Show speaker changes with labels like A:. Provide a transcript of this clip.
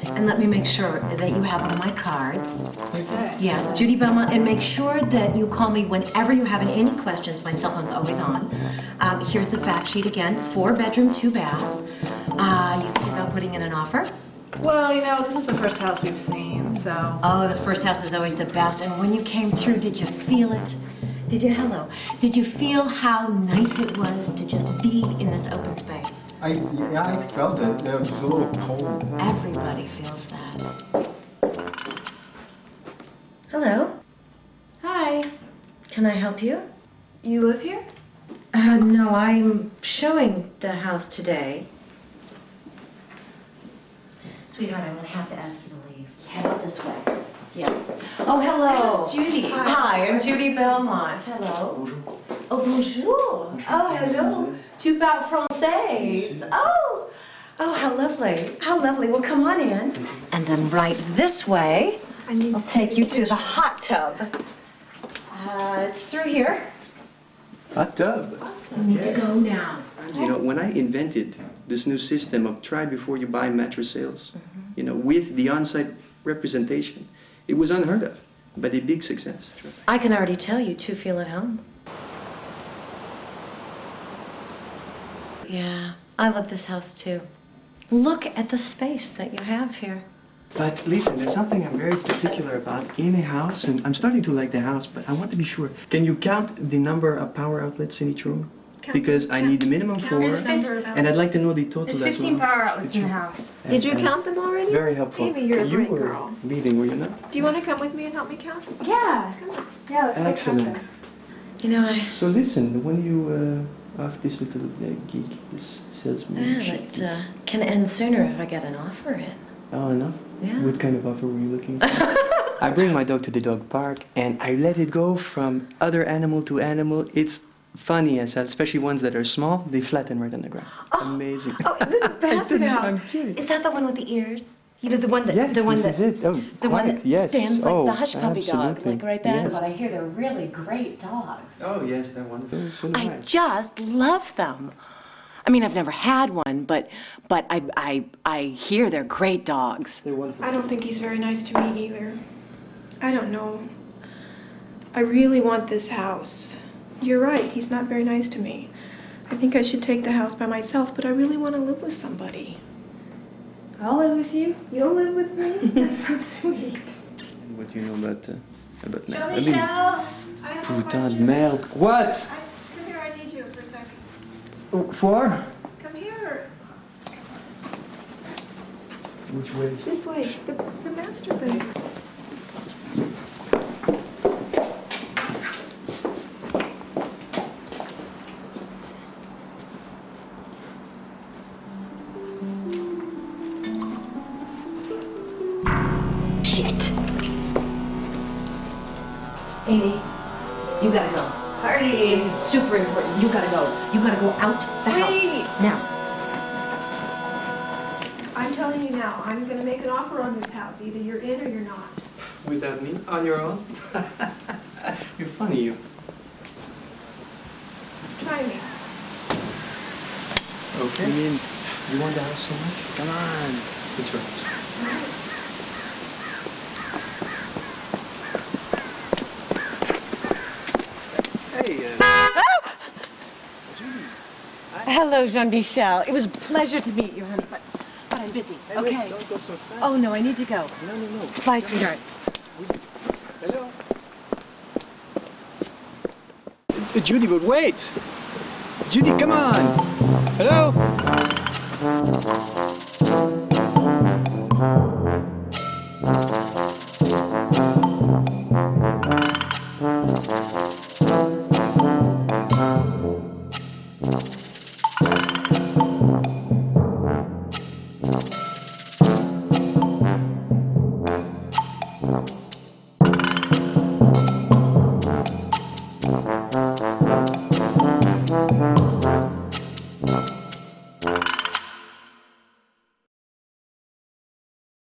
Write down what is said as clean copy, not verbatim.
A: And let me make sure that you have one of my cards.
B: Okay.
A: Yes, Judy Belmont, and make sure that you call me whenever you have any questions. My cell phone's always on. Here's the fact sheet again, 4-bedroom, 2-bath. You think about putting in an offer?
B: Well, you know, this is the first house we've seen, so...
A: Oh, the first house is always the best. And when you came through, did you feel it? Did you? Hello. Did you feel how nice it was to just be in this open space?
C: Yeah, I felt it. It was a little cold.
A: Everybody feels that. Hello.
B: Hi.
A: Can I help you?
B: You live here?
A: No, I'm showing the house today. Sweetheart, I'm going to have to ask you to leave. Head out this way. Yeah. Oh, hello.
B: This is Judy.
A: Hi, I'm Judy Belmont. Hello. Oh, bonjour. Oh, hello. Tu parles français. Oh, how lovely. How lovely. Well, come on in. And then right this way, I'll take you to the hot tub. It's through here.
D: Hot tub.
A: You need to go now.
D: You know, when I invented this new system of try before you buy mattress sales, you know, with the on-site representation, it was unheard of, but a big success.
A: I can already tell you two feel at home. Yeah, I love this house too. Look at the space that you have here.
D: But listen, there's something I'm very particular about in a house, and I'm starting to like the house, but I want to be sure. Can you count the number of power outlets in each room? Because I need the minimum 4, and I'd like to know the total as well.
B: There's 15 power outlets in the house.
E: Did you count them already?
D: Very helpful.
E: Amy, you're a
D: You
E: great
D: were
E: girl.
D: leading, were you not?
E: Do you want to come with me and help me count?
B: Yeah. Yeah, let's go
D: Excellent.
B: count them.
A: You know,
D: So listen, when you have this little gig, this salesman.
A: it can end sooner if I get an offer in.
D: Oh, enough?
A: Yeah.
D: What kind of offer were you looking for? I bring my dog to the dog park and I let it go from other animal to animal. It's funny as hell, especially ones that are small. They flatten right on the ground. Amazing.
E: Oh, this is Basset House.
D: I'm kidding.
A: Is that the one with the ears? You know, the one that...
D: Yes,
A: the one
D: this
A: that,
D: is it. Oh,
A: the one
D: quite,
A: that
D: yes.
A: stands like
D: Oh,
A: the hush puppy dog,
D: absolutely.
A: like right there.
D: Yes.
A: But I hear they're really great dogs.
D: Oh, yes, they're wonderful. So do
A: I just love them. I mean, I've never had one, but I hear they're great dogs.
D: They're wonderful.
E: I don't think he's very nice to me either. I don't know. I really want this house. You're right, he's not very nice to me. I think I should take the house by myself, but I really want to live with somebody.
B: I'll live with you. You'll live with me. That's so sweet.
D: What do you know about Mel?
E: Jean-Michel, I have a
D: Putain de
E: question.
D: merde. What?
E: Come here, I need you for a second.
D: For?
E: Come here.
D: Which way?
E: This way, the master bedroom.
A: Shit. Amy, you gotta go. Hurry. This is super important. You gotta go. You gotta go out the house.
E: Wait.
A: Now.
E: I'm telling you now, I'm going to make an offer on this house. Either you're in or you're not.
D: Without me? On your own? You're funny, you.
E: Try me.
D: Okay. You mean, you want the house so much? Come on. It's yours. Hey, Judy.
A: Hello, Jean-Michel. It was a pleasure to meet you, honey, but I'm busy.
D: Hey,
A: Okay.
D: wait, don't go so fast.
A: Oh, no, I need to go.
D: No.
A: Bye, sweetheart.
D: Hello? Judy, but wait! Judy, come on! Hello?